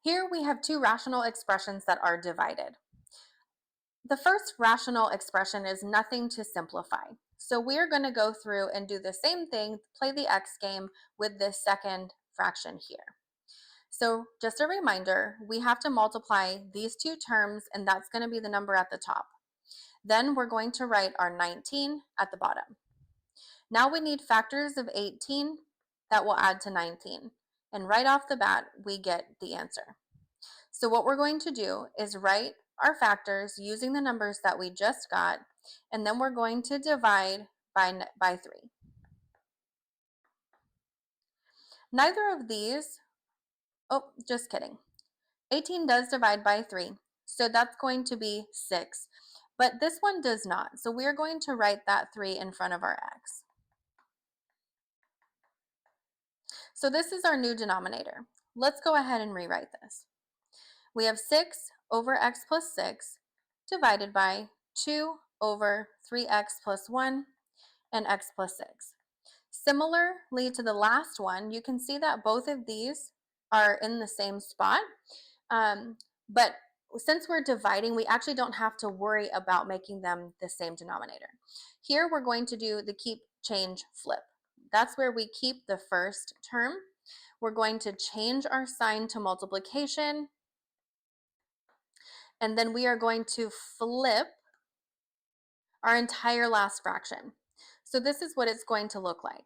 Here we have two rational expressions that are divided. The first rational expression is nothing to simplify. So we're going to go through and do the same thing, play the x game with this second fraction here. So just a reminder, we have to multiply these two terms, and that's going to be the number at the top. Then we're going to write our 19 at the bottom. Now we need factors of 18 that will add to 19. And right off the bat, we get the answer. So what we're going to do is write our factors using the numbers that we just got, and then we're going to divide by 3. Neither of these, oh, just kidding. 18 does divide by 3, so that's going to be 6. But this one does not, so we're going to write that 3 in front of our x. So this is our new denominator. Let's go ahead and rewrite this. We have 6 over x plus 6 divided by 2 over 3x plus 1 and x plus 6. Similarly to the last one, you can see that both of these are in the same spot, but since we're dividing, we actually don't have to worry about making them the same denominator. Here we're going to do the keep, change, flip. That's where we keep the first term. We're going to change our sign to multiplication, and then we are going to flip our entire last fraction. So this is what it's going to look like.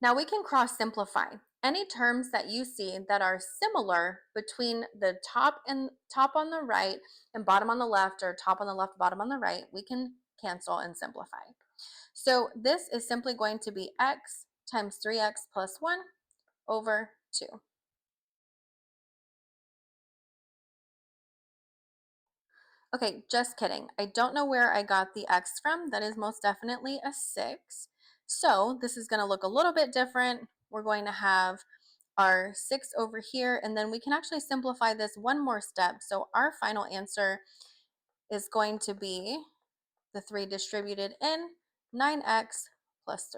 Now we can cross simplify. Any terms that you see that are similar between the top on the right and bottom on the left, or top on the left, bottom on the right, we can cancel and simplify. So this is simply going to be x times 3x plus 1 over 2. Okay, just kidding. I don't know where I got the x from. That is most definitely a 6. So this is going to look a little bit different. We're going to have our 6 over here, and then we can actually simplify this one more step. So our final answer is going to be the 3 distributed in 9x plus 3.